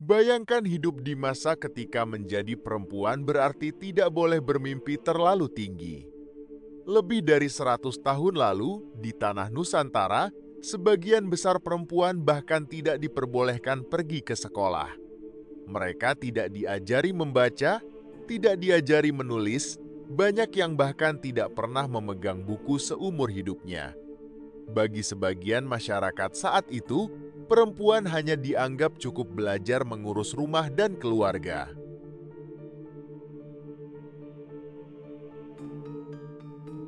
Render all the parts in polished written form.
Bayangkan hidup di masa ketika menjadi perempuan berarti tidak boleh bermimpi terlalu tinggi. Lebih dari 100 tahun lalu, di tanah Nusantara, sebagian besar perempuan bahkan tidak diperbolehkan pergi ke sekolah. Mereka tidak diajari membaca, tidak diajari menulis, banyak yang bahkan tidak pernah memegang buku seumur hidupnya. Bagi sebagian masyarakat saat itu, perempuan hanya dianggap cukup belajar mengurus rumah dan keluarga.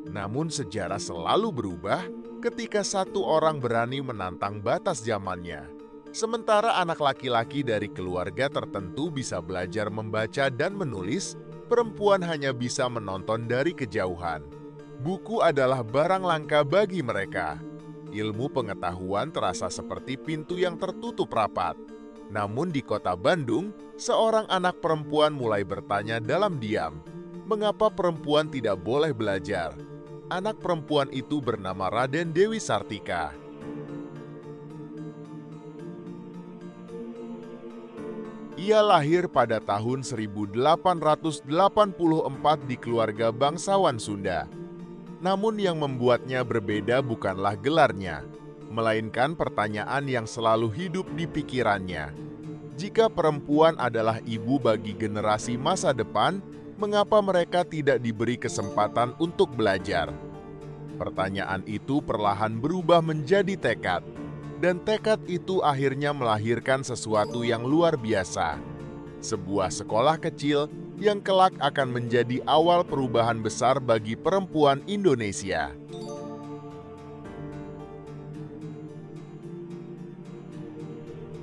Namun sejarah selalu berubah ketika satu orang berani menantang batas zamannya. Sementara anak laki-laki dari keluarga tertentu bisa belajar membaca dan menulis, perempuan hanya bisa menonton dari kejauhan. Buku adalah barang langka bagi mereka. Ilmu pengetahuan terasa seperti pintu yang tertutup rapat. Namun di kota Bandung, seorang anak perempuan mulai bertanya dalam diam, mengapa perempuan tidak boleh belajar? Anak perempuan itu bernama Raden Dewi Sartika. Ia lahir pada tahun 1884 di keluarga bangsawan Sunda. Namun yang membuatnya berbeda bukanlah gelarnya, melainkan pertanyaan yang selalu hidup di pikirannya. Jika perempuan adalah ibu bagi generasi masa depan, mengapa mereka tidak diberi kesempatan untuk belajar? Pertanyaan itu perlahan berubah menjadi tekad, dan tekad itu akhirnya melahirkan sesuatu yang luar biasa. Sebuah sekolah kecil yang kelak akan menjadi awal perubahan besar bagi perempuan Indonesia.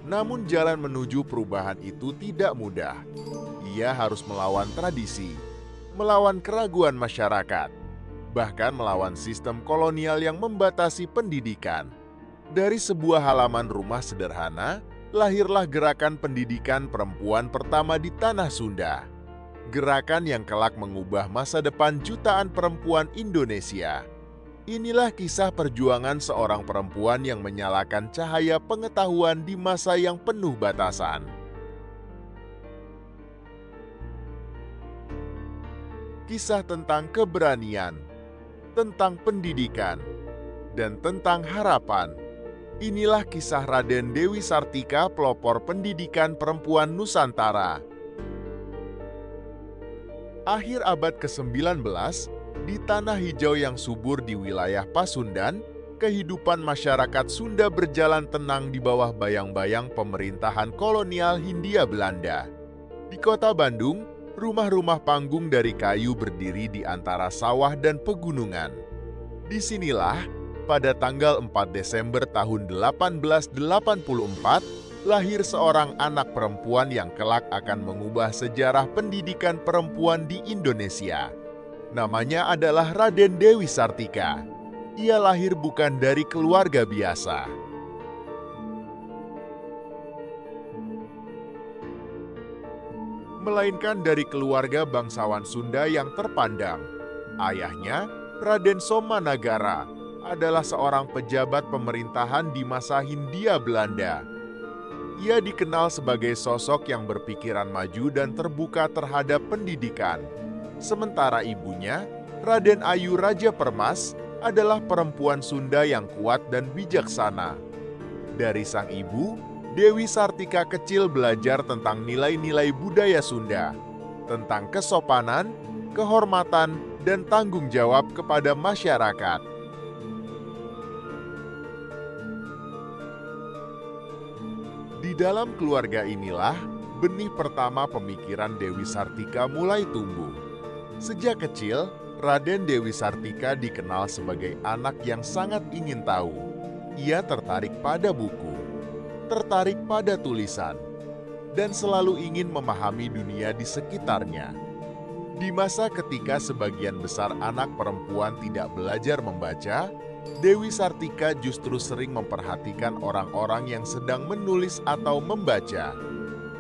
Namun jalan menuju perubahan itu tidak mudah. Ia harus melawan tradisi, melawan keraguan masyarakat, bahkan melawan sistem kolonial yang membatasi pendidikan. Dari sebuah halaman rumah sederhana, lahirlah gerakan pendidikan perempuan pertama di tanah Sunda. Gerakan yang kelak mengubah masa depan jutaan perempuan Indonesia. Inilah kisah perjuangan seorang perempuan yang menyalakan cahaya pengetahuan di masa yang penuh batasan. Kisah tentang keberanian, tentang pendidikan, dan tentang harapan. Inilah kisah Raden Dewi Sartika, pelopor pendidikan perempuan Nusantara. Akhir abad ke-19, di tanah hijau yang subur di wilayah Pasundan, kehidupan masyarakat Sunda berjalan tenang di bawah bayang-bayang pemerintahan kolonial Hindia Belanda. Di kota Bandung, rumah-rumah panggung dari kayu berdiri di antara sawah dan pegunungan. Disinilah, pada tanggal 4 Desember tahun 1884, lahir seorang anak perempuan yang kelak akan mengubah sejarah pendidikan perempuan di Indonesia. Namanya adalah Raden Dewi Sartika. Ia lahir bukan dari keluarga biasa, melainkan dari keluarga bangsawan Sunda yang terpandang. Ayahnya, Raden Somanagara, adalah seorang pejabat pemerintahan di masa Hindia Belanda. Ia dikenal sebagai sosok yang berpikiran maju dan terbuka terhadap pendidikan. Sementara ibunya, Raden Ayu Raja Permas, adalah perempuan Sunda yang kuat dan bijaksana. Dari sang ibu, Dewi Sartika kecil belajar tentang nilai-nilai budaya Sunda, tentang kesopanan, kehormatan, dan tanggung jawab kepada masyarakat. Di dalam keluarga inilah, benih pertama pemikiran Dewi Sartika mulai tumbuh. Sejak kecil, Raden Dewi Sartika dikenal sebagai anak yang sangat ingin tahu. Ia tertarik pada buku, tertarik pada tulisan, dan selalu ingin memahami dunia di sekitarnya. Di masa ketika sebagian besar anak perempuan tidak belajar membaca, Dewi Sartika justru sering memperhatikan orang-orang yang sedang menulis atau membaca.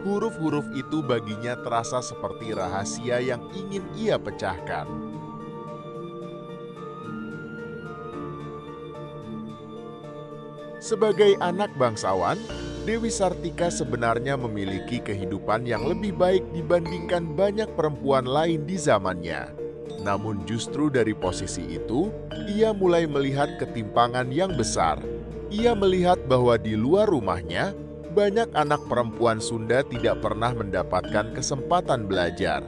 Huruf-huruf itu baginya terasa seperti rahasia yang ingin ia pecahkan. Sebagai anak bangsawan, Dewi Sartika sebenarnya memiliki kehidupan yang lebih baik dibandingkan banyak perempuan lain di zamannya. Namun justru dari posisi itu, ia mulai melihat ketimpangan yang besar. Ia melihat bahwa di luar rumahnya, banyak anak perempuan Sunda tidak pernah mendapatkan kesempatan belajar.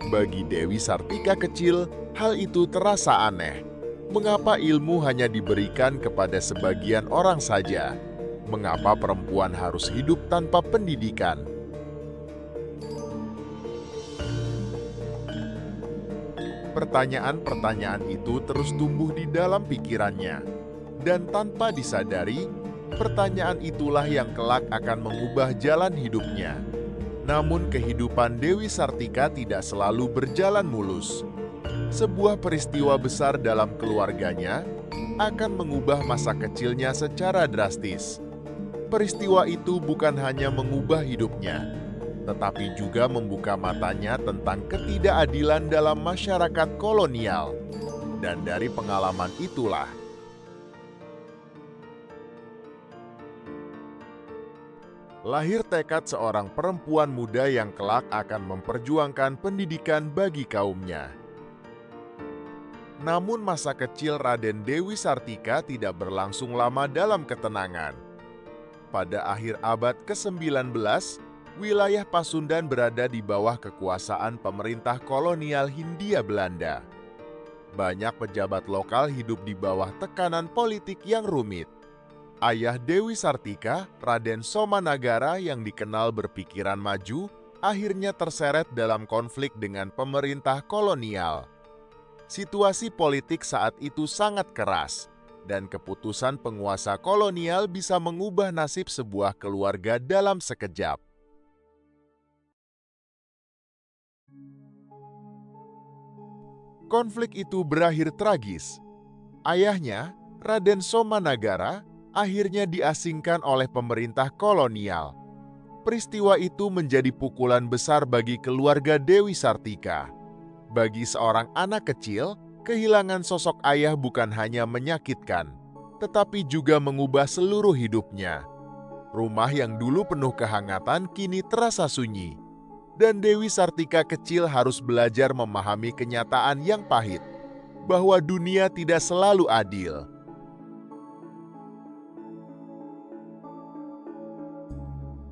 Bagi Dewi Sartika kecil, hal itu terasa aneh. Mengapa ilmu hanya diberikan kepada sebagian orang saja? Mengapa perempuan harus hidup tanpa pendidikan? Pertanyaan-pertanyaan itu terus tumbuh di dalam pikirannya. Dan tanpa disadari, pertanyaan itulah yang kelak akan mengubah jalan hidupnya. Namun kehidupan Dewi Sartika tidak selalu berjalan mulus. Sebuah peristiwa besar dalam keluarganya akan mengubah masa kecilnya secara drastis. Peristiwa itu bukan hanya mengubah hidupnya, tetapi juga membuka matanya tentang ketidakadilan dalam masyarakat kolonial. Dan dari pengalaman itulah, lahir tekad seorang perempuan muda yang kelak akan memperjuangkan pendidikan bagi kaumnya. Namun masa kecil Raden Dewi Sartika tidak berlangsung lama dalam ketenangan. Pada akhir abad ke-19, wilayah Pasundan berada di bawah kekuasaan pemerintah kolonial Hindia Belanda. Banyak pejabat lokal hidup di bawah tekanan politik yang rumit. Ayah Dewi Sartika, Raden Somanagara yang dikenal berpikiran maju, akhirnya terseret dalam konflik dengan pemerintah kolonial. Situasi politik saat itu sangat keras, dan keputusan penguasa kolonial bisa mengubah nasib sebuah keluarga dalam sekejap. Konflik itu berakhir tragis. Ayahnya, Raden Somanagara, akhirnya diasingkan oleh pemerintah kolonial. Peristiwa itu menjadi pukulan besar bagi keluarga Dewi Sartika. Bagi seorang anak kecil, kehilangan sosok ayah bukan hanya menyakitkan, tetapi juga mengubah seluruh hidupnya. Rumah yang dulu penuh kehangatan kini terasa sunyi, dan Dewi Sartika kecil harus belajar memahami kenyataan yang pahit, bahwa dunia tidak selalu adil.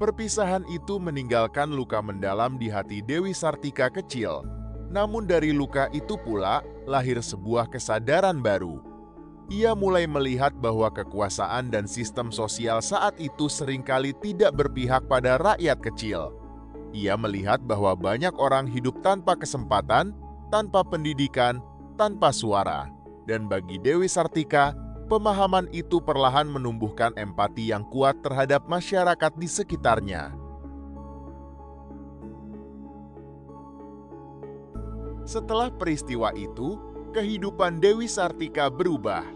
Perpisahan itu meninggalkan luka mendalam di hati Dewi Sartika kecil. Namun dari luka itu pula lahir sebuah kesadaran baru. Ia mulai melihat bahwa kekuasaan dan sistem sosial saat itu seringkali tidak berpihak pada rakyat kecil. Ia melihat bahwa banyak orang hidup tanpa kesempatan, tanpa pendidikan, tanpa suara. Dan bagi Dewi Sartika, pemahaman itu perlahan menumbuhkan empati yang kuat terhadap masyarakat di sekitarnya. Setelah peristiwa itu, kehidupan Dewi Sartika berubah.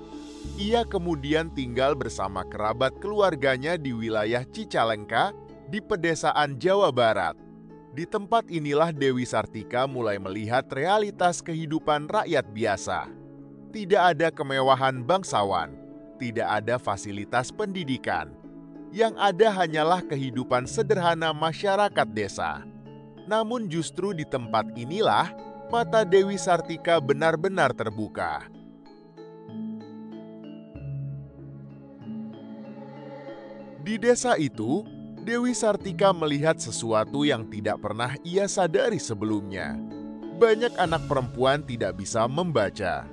Ia kemudian tinggal bersama kerabat keluarganya di wilayah Cicalengka di pedesaan Jawa Barat. Di tempat inilah Dewi Sartika mulai melihat realitas kehidupan rakyat biasa. Tidak ada kemewahan bangsawan, tidak ada fasilitas pendidikan. Yang ada hanyalah kehidupan sederhana masyarakat desa. Namun justru di tempat inilah mata Dewi Sartika benar-benar terbuka. Di desa itu, Dewi Sartika melihat sesuatu yang tidak pernah ia sadari sebelumnya. Banyak anak perempuan tidak bisa membaca.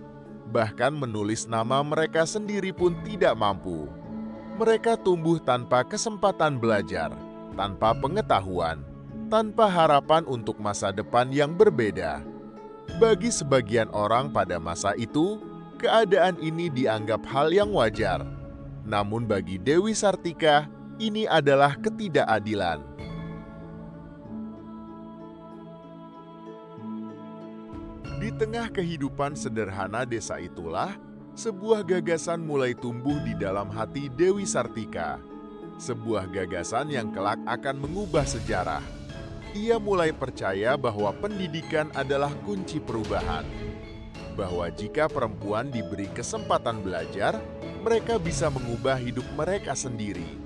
Bahkan menulis nama mereka sendiri pun tidak mampu. Mereka tumbuh tanpa kesempatan belajar, tanpa pengetahuan, tanpa harapan untuk masa depan yang berbeda. Bagi sebagian orang pada masa itu, keadaan ini dianggap hal yang wajar. Namun bagi Dewi Sartika, ini adalah ketidakadilan. Di tengah kehidupan sederhana desa itulah, sebuah gagasan mulai tumbuh di dalam hati Dewi Sartika. Sebuah gagasan yang kelak akan mengubah sejarah. Ia mulai percaya bahwa pendidikan adalah kunci perubahan. Bahwa jika perempuan diberi kesempatan belajar, mereka bisa mengubah hidup mereka sendiri.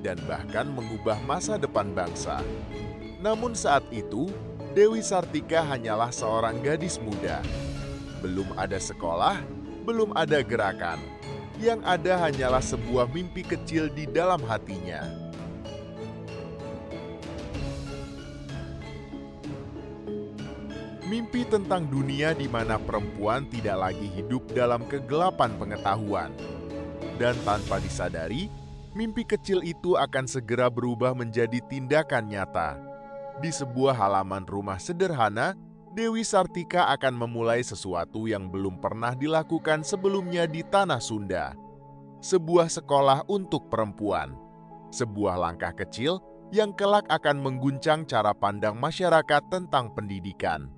dan bahkan mengubah masa depan bangsa. Namun saat itu, Dewi Sartika hanyalah seorang gadis muda. Belum ada sekolah, belum ada gerakan. Yang ada hanyalah sebuah mimpi kecil di dalam hatinya. Mimpi tentang dunia di mana perempuan tidak lagi hidup dalam kegelapan pengetahuan. Dan tanpa disadari, mimpi kecil itu akan segera berubah menjadi tindakan nyata. Di sebuah halaman rumah sederhana, Dewi Sartika akan memulai sesuatu yang belum pernah dilakukan sebelumnya di tanah Sunda. Sebuah sekolah untuk perempuan. Sebuah langkah kecil yang kelak akan mengguncang cara pandang masyarakat tentang pendidikan.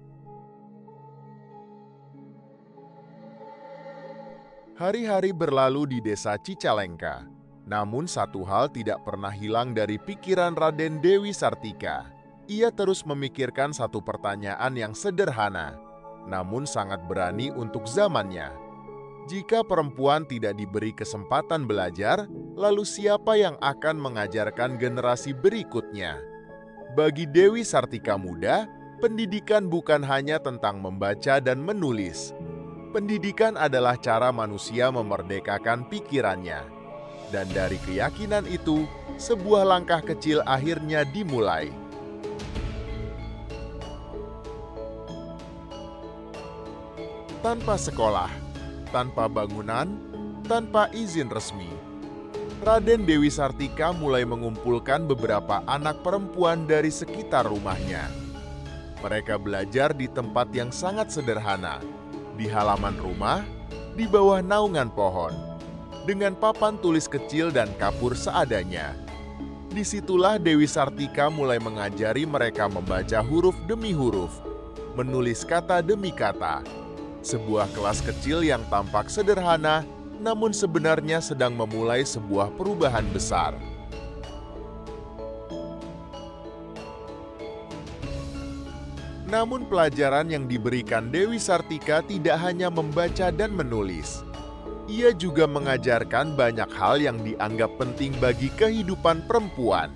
Hari-hari berlalu di desa Cicalengka. Namun satu hal tidak pernah hilang dari pikiran Raden Dewi Sartika. Ia terus memikirkan satu pertanyaan yang sederhana, namun sangat berani untuk zamannya. Jika perempuan tidak diberi kesempatan belajar, lalu siapa yang akan mengajarkan generasi berikutnya? Bagi Dewi Sartika muda, pendidikan bukan hanya tentang membaca dan menulis. Pendidikan adalah cara manusia memerdekakan pikirannya. Dan dari keyakinan itu, sebuah langkah kecil akhirnya dimulai. Tanpa sekolah, tanpa bangunan, tanpa izin resmi, Raden Dewi Sartika mulai mengumpulkan beberapa anak perempuan dari sekitar rumahnya. Mereka belajar di tempat yang sangat sederhana, di halaman rumah, di bawah naungan pohon, dengan papan tulis kecil dan kapur seadanya. Disitulah Dewi Sartika mulai mengajari mereka membaca huruf demi huruf, menulis kata demi kata. Sebuah kelas kecil yang tampak sederhana, namun sebenarnya sedang memulai sebuah perubahan besar. Namun pelajaran yang diberikan Dewi Sartika tidak hanya membaca dan menulis. Ia juga mengajarkan banyak hal yang dianggap penting bagi kehidupan perempuan.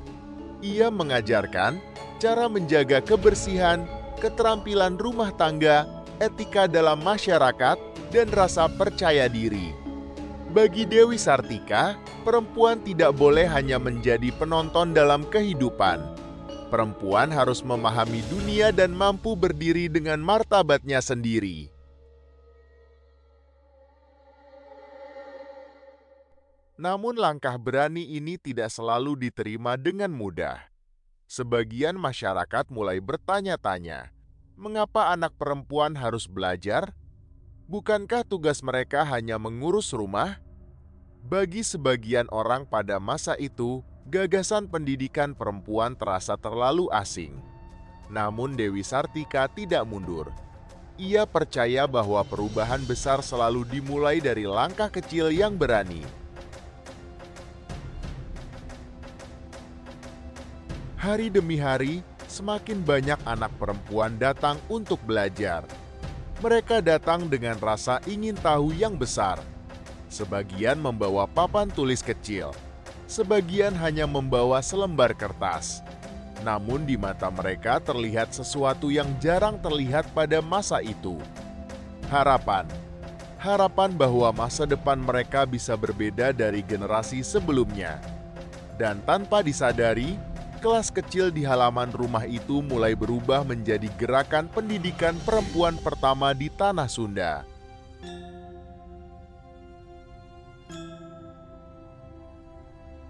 Ia mengajarkan cara menjaga kebersihan, keterampilan rumah tangga, etika dalam masyarakat, dan rasa percaya diri. Bagi Dewi Sartika, perempuan tidak boleh hanya menjadi penonton dalam kehidupan. Perempuan harus memahami dunia dan mampu berdiri dengan martabatnya sendiri. Namun langkah berani ini tidak selalu diterima dengan mudah. Sebagian masyarakat mulai bertanya-tanya, mengapa anak perempuan harus belajar? Bukankah tugas mereka hanya mengurus rumah? Bagi sebagian orang pada masa itu, gagasan pendidikan perempuan terasa terlalu asing. Namun Dewi Sartika tidak mundur. Ia percaya bahwa perubahan besar selalu dimulai dari langkah kecil yang berani. Hari demi hari, semakin banyak anak perempuan datang untuk belajar. Mereka datang dengan rasa ingin tahu yang besar. Sebagian membawa papan tulis kecil, sebagian hanya membawa selembar kertas. Namun di mata mereka terlihat sesuatu yang jarang terlihat pada masa itu. Harapan. Harapan bahwa masa depan mereka bisa berbeda dari generasi sebelumnya. Dan tanpa disadari, kelas kecil di halaman rumah itu mulai berubah menjadi gerakan pendidikan perempuan pertama di tanah Sunda.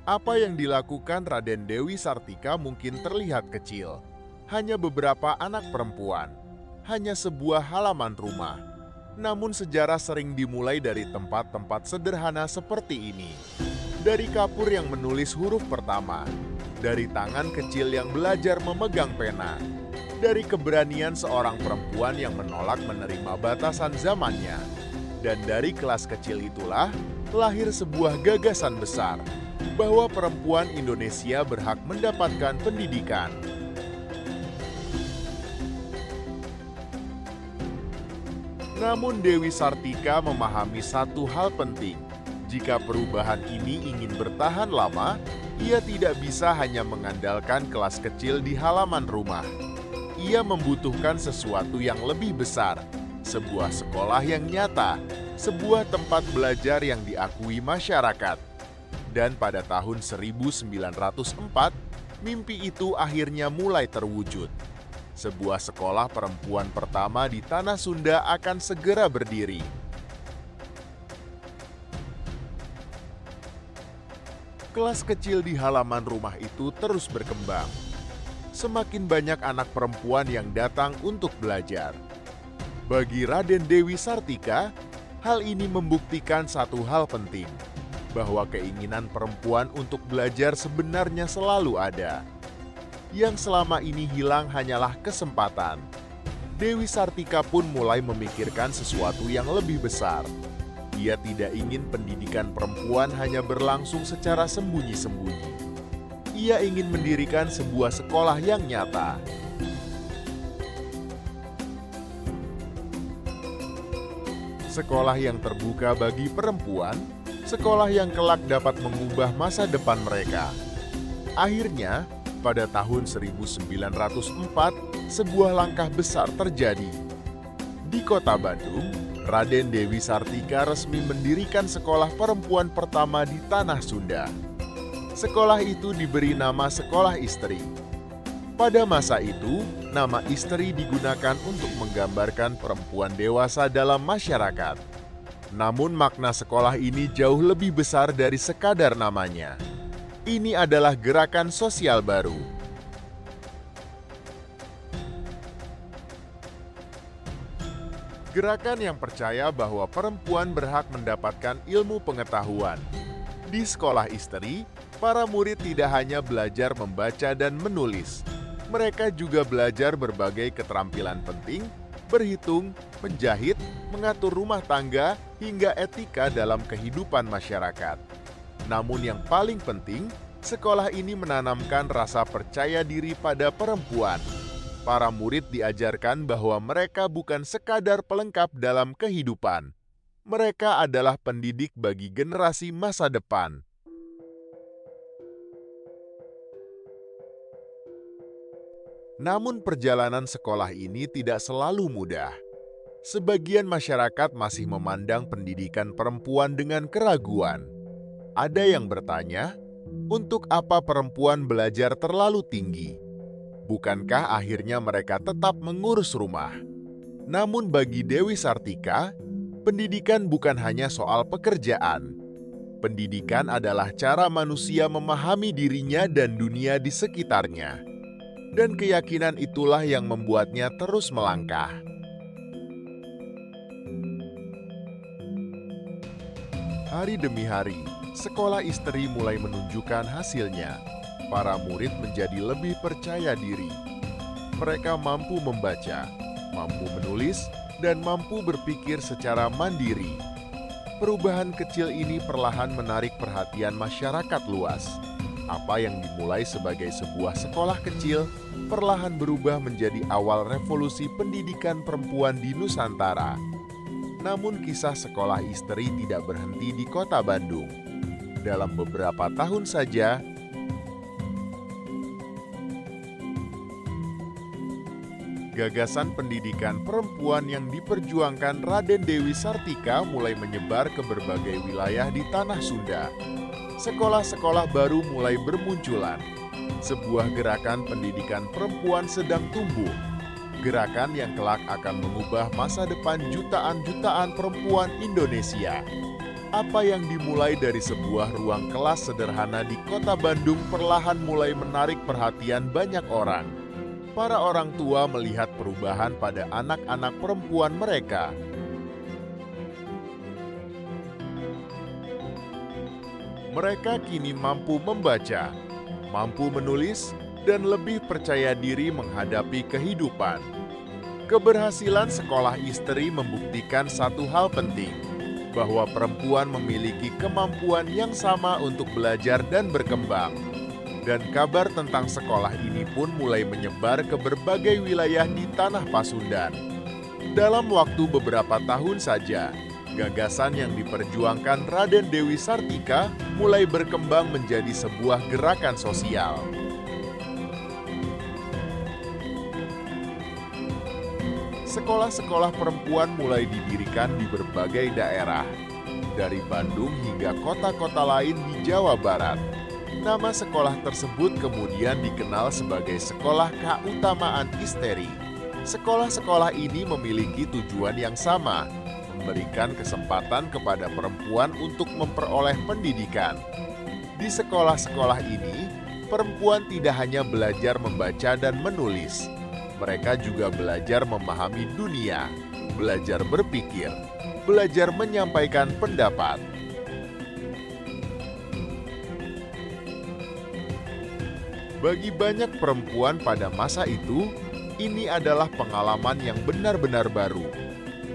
Apa yang dilakukan Raden Dewi Sartika mungkin terlihat kecil. Hanya beberapa anak perempuan, hanya sebuah halaman rumah. Namun sejarah sering dimulai dari tempat-tempat sederhana seperti ini. Dari kapur yang menulis huruf pertama, dari tangan kecil yang belajar memegang pena, dari keberanian seorang perempuan yang menolak menerima batasan zamannya, dan dari kelas kecil itulah lahir sebuah gagasan besar bahwa perempuan Indonesia berhak mendapatkan pendidikan. Namun Dewi Sartika memahami satu hal penting. Jika perubahan ini ingin bertahan lama, Ia tidak bisa hanya mengandalkan kelas kecil di halaman rumah. Ia membutuhkan sesuatu yang lebih besar, sebuah sekolah yang nyata, sebuah tempat belajar yang diakui masyarakat. Dan pada tahun 1904, mimpi itu akhirnya mulai terwujud. Sebuah sekolah perempuan pertama di Tanah Sunda akan segera berdiri. Kelas kecil di halaman rumah itu terus berkembang. Semakin banyak anak perempuan yang datang untuk belajar. Bagi Raden Dewi Sartika, hal ini membuktikan satu hal penting, bahwa keinginan perempuan untuk belajar sebenarnya selalu ada. Yang selama ini hilang hanyalah kesempatan. Dewi Sartika pun mulai memikirkan sesuatu yang lebih besar. Ia tidak ingin pendidikan perempuan hanya berlangsung secara sembunyi-sembunyi. Ia ingin mendirikan sebuah sekolah yang nyata. Sekolah yang terbuka bagi perempuan, sekolah yang kelak dapat mengubah masa depan mereka. Akhirnya, pada tahun 1904, sebuah langkah besar terjadi. Di kota Bandung, Raden Dewi Sartika resmi mendirikan sekolah perempuan pertama di Tanah Sunda. Sekolah itu diberi nama Sekolah Istri. Pada masa itu, nama istri digunakan untuk menggambarkan perempuan dewasa dalam masyarakat. Namun makna sekolah ini jauh lebih besar dari sekadar namanya. Ini adalah gerakan sosial baru. Gerakan yang percaya bahwa perempuan berhak mendapatkan ilmu pengetahuan. Di sekolah istri, para murid tidak hanya belajar membaca dan menulis. Mereka juga belajar berbagai keterampilan penting, berhitung, menjahit, mengatur rumah tangga, hingga etika dalam kehidupan masyarakat. Namun yang paling penting, sekolah ini menanamkan rasa percaya diri pada perempuan. Para murid diajarkan bahwa mereka bukan sekadar pelengkap dalam kehidupan. Mereka adalah pendidik bagi generasi masa depan. Namun perjalanan sekolah ini tidak selalu mudah. Sebagian masyarakat masih memandang pendidikan perempuan dengan keraguan. Ada yang bertanya, untuk apa perempuan belajar terlalu tinggi? Bukankah akhirnya mereka tetap mengurus rumah? Namun bagi Dewi Sartika, pendidikan bukan hanya soal pekerjaan. Pendidikan adalah cara manusia memahami dirinya dan dunia di sekitarnya. Dan keyakinan itulah yang membuatnya terus melangkah. Hari demi hari, sekolah istri mulai menunjukkan hasilnya. Para murid menjadi lebih percaya diri. Mereka mampu membaca, mampu menulis, dan mampu berpikir secara mandiri. Perubahan kecil ini perlahan menarik perhatian masyarakat luas. Apa yang dimulai sebagai sebuah sekolah kecil, perlahan berubah menjadi awal revolusi pendidikan perempuan di Nusantara. Namun kisah sekolah istri tidak berhenti di kota Bandung. Dalam beberapa tahun saja, gagasan pendidikan perempuan yang diperjuangkan Raden Dewi Sartika mulai menyebar ke berbagai wilayah di Tanah Sunda. Sekolah-sekolah baru mulai bermunculan. Sebuah gerakan pendidikan perempuan sedang tumbuh. Gerakan yang kelak akan mengubah masa depan jutaan-jutaan perempuan Indonesia. Apa yang dimulai dari sebuah ruang kelas sederhana di kota Bandung perlahan mulai menarik perhatian banyak orang. Para orang tua melihat perubahan pada anak-anak perempuan mereka. Mereka kini mampu membaca, mampu menulis, dan lebih percaya diri menghadapi kehidupan. Keberhasilan sekolah istri membuktikan satu hal penting, bahwa perempuan memiliki kemampuan yang sama untuk belajar dan berkembang. Dan kabar tentang sekolah ini pun mulai menyebar ke berbagai wilayah di Tanah Pasundan. Dalam waktu beberapa tahun saja, Gagasan yang diperjuangkan Raden Dewi Sartika mulai berkembang menjadi sebuah gerakan sosial. Sekolah-sekolah perempuan mulai didirikan di berbagai daerah, dari Bandung hingga kota-kota lain di Jawa Barat. Nama sekolah tersebut kemudian dikenal sebagai Sekolah Keutamaan Isteri. Sekolah-sekolah ini memiliki tujuan yang sama, memberikan kesempatan kepada perempuan untuk memperoleh pendidikan. Di sekolah-sekolah ini, perempuan tidak hanya belajar membaca dan menulis, mereka juga belajar memahami dunia, belajar berpikir, belajar menyampaikan pendapat. Bagi banyak perempuan pada masa itu, ini adalah pengalaman yang benar-benar baru.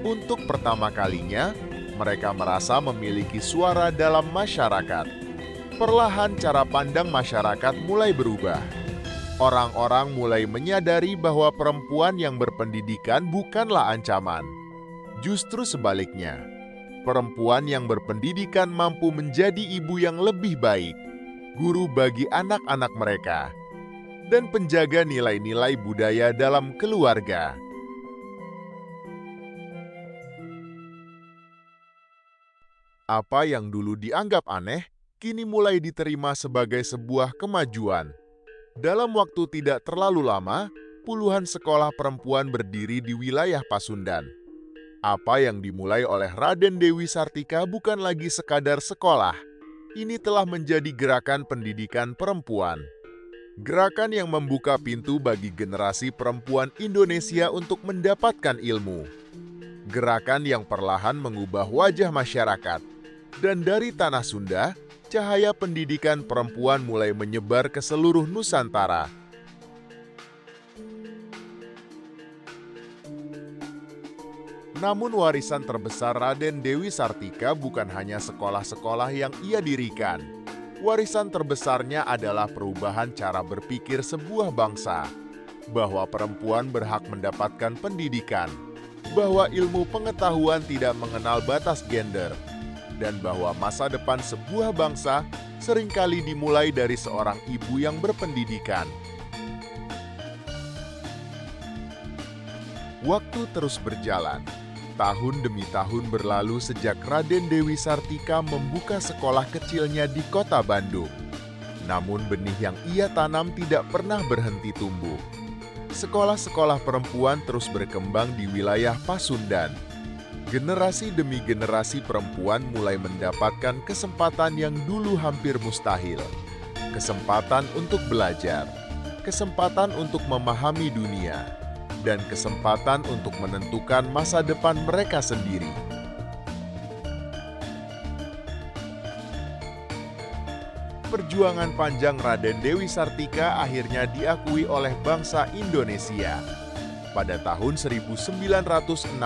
Untuk pertama kalinya, mereka merasa memiliki suara dalam masyarakat. Perlahan cara pandang masyarakat mulai berubah. Orang-orang mulai menyadari bahwa perempuan yang berpendidikan bukanlah ancaman. Justru sebaliknya, perempuan yang berpendidikan mampu menjadi ibu yang lebih baik, guru bagi anak-anak mereka, dan penjaga nilai-nilai budaya dalam keluarga. Apa yang dulu dianggap aneh, kini mulai diterima sebagai sebuah kemajuan. Dalam waktu tidak terlalu lama, puluhan sekolah perempuan berdiri di wilayah Pasundan. Apa yang dimulai oleh Raden Dewi Sartika bukan lagi sekadar sekolah. Ini telah menjadi gerakan pendidikan perempuan. Gerakan yang membuka pintu bagi generasi perempuan Indonesia untuk mendapatkan ilmu. Gerakan yang perlahan mengubah wajah masyarakat. Dan dari tanah Sunda, cahaya pendidikan perempuan mulai menyebar ke seluruh Nusantara. Namun warisan terbesar Raden Dewi Sartika bukan hanya sekolah-sekolah yang ia dirikan. Warisan terbesarnya adalah perubahan cara berpikir sebuah bangsa, bahwa perempuan berhak mendapatkan pendidikan, bahwa ilmu pengetahuan tidak mengenal batas gender, dan bahwa masa depan sebuah bangsa seringkali dimulai dari seorang ibu yang berpendidikan. Waktu terus berjalan. Tahun demi tahun berlalu sejak Raden Dewi Sartika membuka sekolah kecilnya di kota Bandung. Namun benih yang ia tanam tidak pernah berhenti tumbuh. Sekolah-sekolah perempuan terus berkembang di wilayah Pasundan. Generasi demi generasi perempuan mulai mendapatkan kesempatan yang dulu hampir mustahil. Kesempatan untuk belajar, kesempatan untuk memahami dunia, dan kesempatan untuk menentukan masa depan mereka sendiri. Perjuangan panjang Raden Dewi Sartika akhirnya diakui oleh bangsa Indonesia. Pada tahun 1966,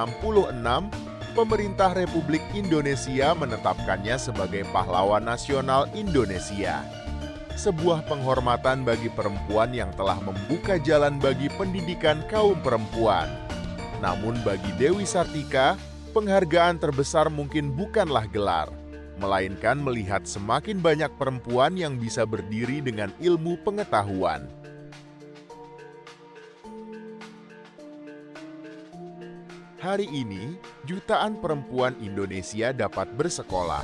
pemerintah Republik Indonesia menetapkannya sebagai pahlawan nasional Indonesia. Sebuah penghormatan bagi perempuan yang telah membuka jalan bagi pendidikan kaum perempuan. Namun bagi Dewi Sartika, penghargaan terbesar mungkin bukanlah gelar, melainkan melihat semakin banyak perempuan yang bisa berdiri dengan ilmu pengetahuan. Hari ini, jutaan perempuan Indonesia dapat bersekolah.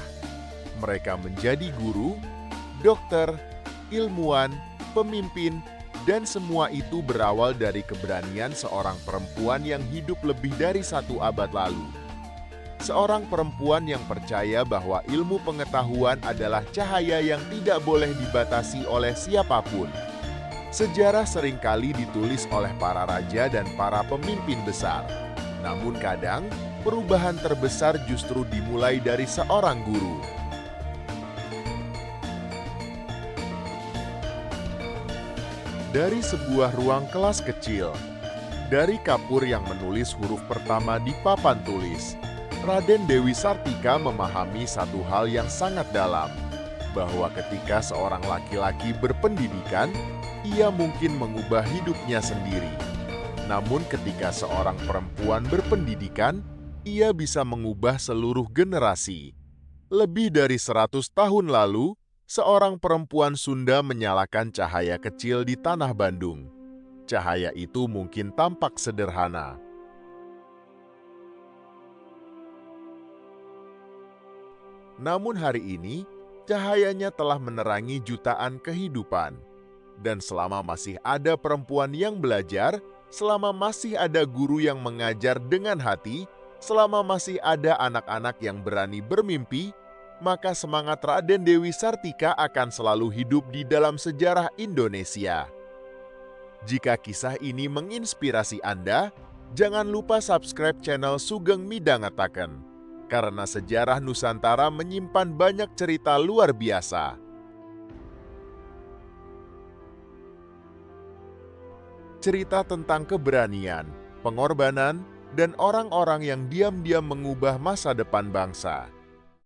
Mereka menjadi guru, dokter, ilmuwan, pemimpin, dan semua itu berawal dari keberanian seorang perempuan yang hidup lebih dari 1 abad lalu. Seorang perempuan yang percaya bahwa ilmu pengetahuan adalah cahaya yang tidak boleh dibatasi oleh siapapun. Sejarah seringkali ditulis oleh para raja dan para pemimpin besar. Namun kadang, perubahan terbesar justru dimulai dari seorang guru. Dari sebuah ruang kelas kecil, dari kapur yang menulis huruf pertama di papan tulis, Raden Dewi Sartika memahami satu hal yang sangat dalam, bahwa ketika seorang laki-laki berpendidikan, ia mungkin mengubah hidupnya sendiri. Namun ketika seorang perempuan berpendidikan, Ia bisa mengubah seluruh generasi. Lebih dari 100 tahun lalu, seorang perempuan Sunda menyalakan cahaya kecil di tanah Bandung. Cahaya itu mungkin tampak sederhana. Namun hari ini, cahayanya telah menerangi jutaan kehidupan. Dan selama masih ada perempuan yang belajar, selama masih ada guru yang mengajar dengan hati, selama masih ada anak-anak yang berani bermimpi, maka semangat Raden Dewi Sartika akan selalu hidup di dalam sejarah Indonesia. Jika kisah ini menginspirasi Anda, jangan lupa subscribe channel Sugeng Midangetaken, karena sejarah Nusantara menyimpan banyak cerita luar biasa. Cerita tentang keberanian, pengorbanan, dan orang-orang yang diam-diam mengubah masa depan bangsa.